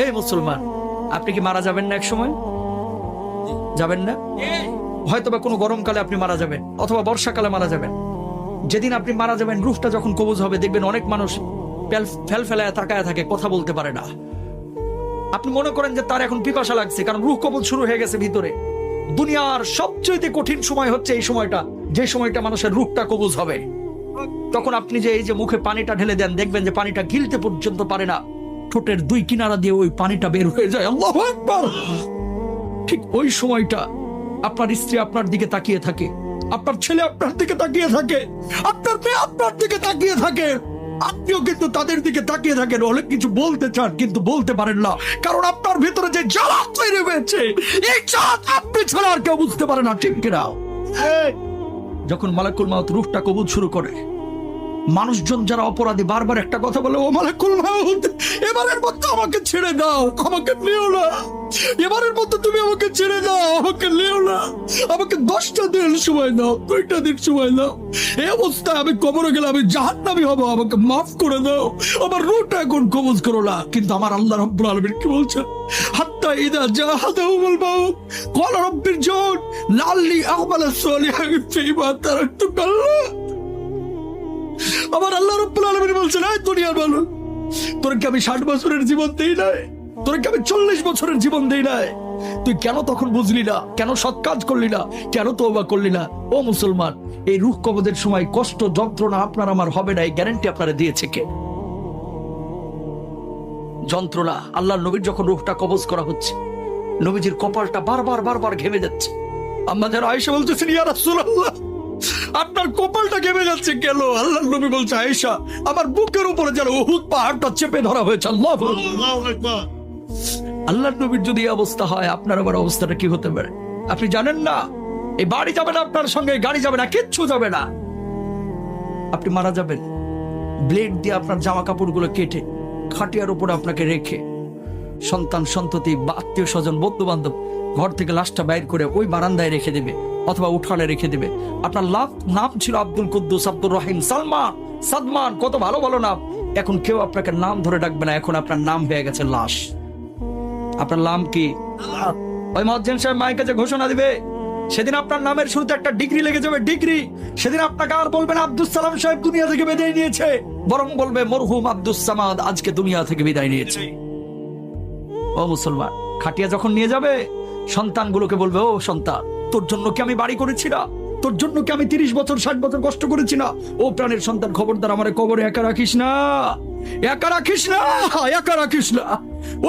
এই মুসলমান, আপনি কি মারা যাবেন না এক সময়? যাবেন না? হয়তো বা কোনো গরমকালে আপনি মারা যাবেন, অথবা বর্ষাকালে মারা যাবেন। যেদিন আপনি মারা যাবেন, রূহটা যখন কবজ হবে, দেখবেন অনেক মানুষ ফেল ফেলায় তাকায় থাকে, কথা বলতে পারে না। আপনি মনে করেন যে তার এখন পিপাসা লাগছে, কারণ রূহ কবজ শুরু হয়ে গেছে ভিতরে। দুনিয়ার সবচেয়ে কঠিন সময় হচ্ছে এই সময়টা, যে সময়টা মানুষের রূহটা কবজ হবে। তখন আপনি যে এই যে মুখে পানিটা ঢেলে দেন, দেখবেন যে পানিটা গিলতে পর্যন্ত পারে না, ঠোঁটের দুই কিনারা দিয়ে ওই পানিটা বের হয়ে যায়। আল্লাহু আকবার। ঠিক ওই সময়টা আপনার স্ত্রী আপনার দিকে তাকিয়ে থাকে, আপনার ছেলে আপনার দিকে তাকিয়ে থাকে, আপনার মেয়ে আপনার দিকে তাকিয়ে থাকে, আপনিও কিন্তু তাদের দিকে তাকিয়ে থাকেন। অনেক কিছু বলতে চান কিন্তু বলতে পারেন না, কারণ আপনার ভিতরে যে জ্বালা তৈরি হয়েছে, এই জ্বালা আপনি ছাড়া আর কেউ বুঝতে পারে না, ঠিক কিনা? যখন মালাকুল মাউত রূহটা কবজ শুরু করে, মানুষজন যারা অপরাধী বারবার একটা কথা বলে, ও মালাকুল মাউত, এবারের মতো আমাকে ছেড়ে দাও, আমাকে নিও না, এবারের মতো তুমি আমাকে ছেড়ে দাও, আমাকে নিও না, আমাকে 10টা দিন সময় দাও, 2টা দিন সময় দাও, এই অবস্থায় আমি কবরে গেলে আমি জাহান্নামী হব, আমাকে মাফ করে দাও, আমার রূহটা এখন কবজ করো না। কিন্তু আমার আল্লাহ রাব্বুল আলামিন কি বলছেন? হাত্তা ইদা জাহাদাহুমুল মাউত ক্বালা রাব্বিরজিউন লাআল্লি আ'মালু সালিহান ফীমা তারাকতু কাল্লা। আমার আল্লাহ রাব্বুল আলামিন বলছেন, এই দুনিয়ার মানুষ, তোর কি আমি 60 বছরের জীবন দেই নাই? তোর কি আমি 40 বছরের জীবন দেই নাই? তুই কেন তখন বুঝলি না? কেন সৎ কাজ করলি না? কেন তওবা করলি না? ও মুসলমান, এই রূহ কবজের সময় কষ্ট যন্ত্রণা আপনার আমার হবে না, এই গ্যারান্টি আপনারা দিয়েছে কে? যন্ত্রণা। আল্লাহর নবীর যখন রূহটা কবজ করা হচ্ছে, নবীজির কপালটা বারবার ঘেমে যাচ্ছে। আম্মা যারা আয়েশা বলতেছেন, ইয়া রাসূলুল্লাহ, আপনার কপালটা ঘেমে যাচ্ছে কেন? আল্লাহর নবী বলছে, আয়েশা, আমার বুকের উপরে যেন উহুদ পাহাড়টা চেপে ধরা হয়েছে। আল্লাহু আকবার। আল্লাহর নবীর যদি এই অবস্থা হয়, আপনার আবার অবস্থাটা কি হতে পারে আপনি জানেন না? এই বাড়ি যাবে না আপনার সঙ্গে, গাড়ি যাবে না, কিচ্ছু যাবে না। আপনি মারা যাবেন, ব্লেড দিয়ে আপনার জামা কাপড়গুলো কেটে খাটিয়ার উপরে আপনাকে রেখে, সন্তান সন্ততি বা আত্মীয় স্বজন বন্ধু বান্ধব ঘর থেকে লাশটা বাইর করে ওই বারান্দায় রেখে দেবে অথবা উঠানে রেখে দেবে। আপনার নাম ছিল আব্দুল কুদ্দুস, আব্দুর রহিম, সালমান, সাদমান, কত ভালো ভালো নাম। এখন কেউ আপনাকে নাম ধরে ডাকবে না, এখন আপনার নাম হয়ে গেছে লাশ। আপনার নাম কি? ওই মুয়াজ্জিন সাহেব মাইকে যে ঘোষণা দিবে, সেদিন আপনার নামের শুরুতে একটা ডিগ্রি লেগে যাবে, ডিগ্রি। সেদিন আপনাকে আর বলবেন আব্দুস সালাম সাহেব দুনিয়া থেকে বিদায় নিয়েছে, বরং বলবে মরহুম আব্দুস সামাদ আজকে দুনিয়া থেকে বিদায় নিয়েছে। ও মুসলমান, খাটিয়া যখন নিয়ে যাবে, সন্তানগুলোকে বলবে, ও সন্তান, তোর জন্য কি আমি বাড়ি করেছি না? তোর জন্য কি আমি 30 বছর 60 বছর কষ্ট করেছি না? ও প্রাণের সন্তান, খবরদার আমারে কবরে একা রাখিস না, একা রাখিস না, একা রাখিস না।